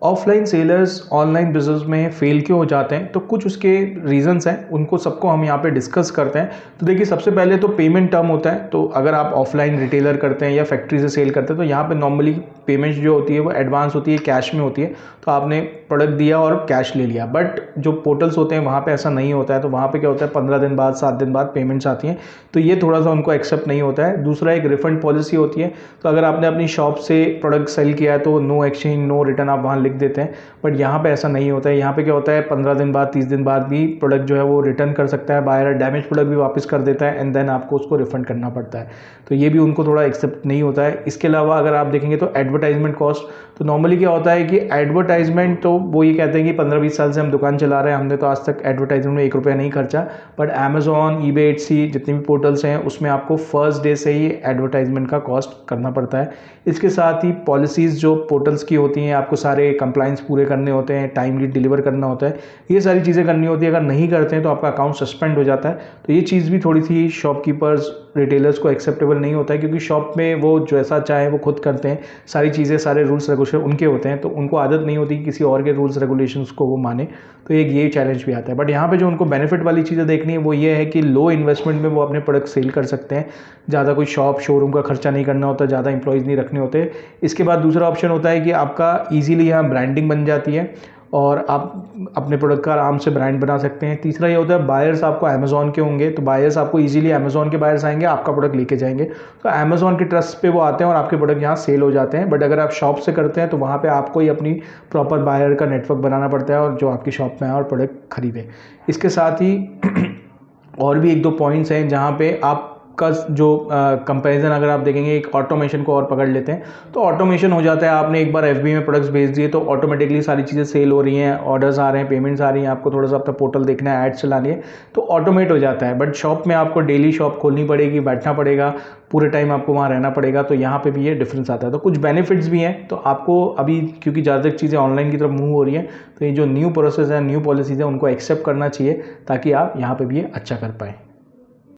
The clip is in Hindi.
ऑफलाइन सेलर्स ऑनलाइन बिजनेस में फेल क्यों हो जाते हैं, तो कुछ उसके रीजंस हैं, उनको सबको हम यहाँ पे डिस्कस करते हैं। तो देखिए, सबसे पहले तो पेमेंट टर्म होता है। तो अगर आप ऑफलाइन रिटेलर करते हैं या फैक्ट्री से सेल करते हैं तो यहाँ पे नॉर्मली पेमेंट जो होती है वो एडवांस होती है, कैश में होती है। तो आपने प्रोडक्ट दिया और कैश ले लिया। बट जो पोर्टल्स होते हैं वहाँ पे ऐसा नहीं होता है। तो वहाँ पे क्या होता है, 15 दिन बाद 7 दिन बाद पेमेंट्स आती हैं। तो ये थोड़ा सा उनको एक्सेप्ट नहीं होता है। दूसरा, एक रिफंड पॉलिसी होती है। तो अगर आपने अपनी शॉप से प्रोडक्ट सेल किया है तो नो एक्सचेंज नो रिटर्न आप वहाँ लिख देते हैं। बट यहाँ पे ऐसा नहीं होता है। यहाँ पे क्या होता है, 15 दिन बाद 30 दिन बाद भी प्रोडक्ट जो है वो रिटर्न कर सकता है बायर, डैमेज प्रोडक्ट भी वापस कर देता है एंड देन आपको उसको रिफंड करना पड़ता है। तो ये भी उनको थोड़ा एक्सेप्ट नहीं होता है। इसके अलावा अगर आप देखेंगे तो एडवर्टाइजमेंट कॉस्ट, तो नॉर्मली क्या होता है कि एडवर्टाइजमेंट, तो वो ये कहते हैं कि 15-20 साल से हम दुकान चला रहे हैं, हमने तो आज तक एडवर्टाइजमेंट में 1 रुपया नहीं खर्चा। बट अमेजॉन, ईबे, एटसी जितने भी पोर्टल्स हैं उसमें आपको फर्स्ट डे से ही एडवर्टाइजमेंट का कॉस्ट करना पड़ता है। इसके साथ ही पॉलिसीज़ जो पोर्टल्स की होती हैं, आपको सारे कंप्लाइंस पूरे करने होते हैं, टाइमली डिलीवर करना होता है, ये सारी चीज़ें करनी होती है। अगर नहीं करते हैं तो आपका अकाउंट सस्पेंड हो जाता है। तो ये चीज़ भी थोड़ी सी शॉपकीपर्स, रिटेलर्स को एक्सेप्टेबल नहीं होता है, क्योंकि शॉप में वो जैसा चाहे वो खुद करते हैं, सारी चीज़ें, सारे रूल्स रेगुलेशन उनके होते हैं। तो उनको आदत नहीं होती कि किसी और के रूल्स रेगुलेशंस को वो माने। तो एक ये चैलेंज भी आता है। बट यहाँ पे जो उनको बेनिफिट वाली चीज़ें देखनी है वो ये है कि लो इन्वेस्टमेंट में वो अपने प्रोडक्ट सेल कर सकते हैं। ज़्यादा कोई शॉप शोरूम का खर्चा नहीं करना होता, ज़्यादा इंप्लॉयज़ नहीं रखने होते। इसके बाद दूसरा ऑप्शन होता है कि आपका ईजिली यहाँ ब्रांडिंग बन जाती है और आप अपने प्रोडक्ट का आराम से ब्रांड बना सकते हैं। तीसरा ये होता है, बायर्स आपको अमेजॉन के होंगे, तो बायर्स आपको इजीली अमेजॉन के बायर्स आएंगे, आपका प्रोडक्ट लेके जाएंगे। तो अमेजॉन के ट्रस्ट पे वो आते हैं और आपके प्रोडक्ट यहाँ सेल हो जाते हैं। बट अगर आप शॉप से करते हैं तो वहाँ पे आपको ही अपनी प्रॉपर बायर का नेटवर्क बनाना पड़ता है और जो आपकी शॉप में आए और प्रोडक्ट खरीदे। इसके साथ ही और भी 1-2 पॉइंट्स हैं जहाँ पे आप का जो कंपैरिजन अगर आप देखेंगे, एक ऑटोमेशन को और पकड़ लेते हैं तो ऑटोमेशन हो जाता है। आपने एक बार एफबी में प्रोडक्ट्स भेज दिए तो ऑटोमेटिकली सारी चीज़ें सेल हो रही हैं, ऑर्डर्स आ रहे हैं, पेमेंट्स आ रही हैं, आपको थोड़ा सा अपना पोर्टल देखना है, एड्स चलानी है, तो ऑटोमेट हो जाता है। बट शॉप में आपको डेली शॉप खोलनी पड़ेगी, बैठना पड़ेगा, पूरे टाइम आपको वहाँ रहना पड़ेगा। तो यहाँ पे भी ये डिफरेंस आता है। तो कुछ बेनिफिट्स भी हैं। तो आपको अभी क्योंकि ज़्यादातर चीज़ें ऑनलाइन की तरफ मूव हो रही हैं, तो ये जो न्यू प्रोसेस है, न्यू पॉलिसीज़ है, उनको एक्सेप्ट करना चाहिए ताकि आप यहाँ पे भी ये अच्छा कर पाएँ।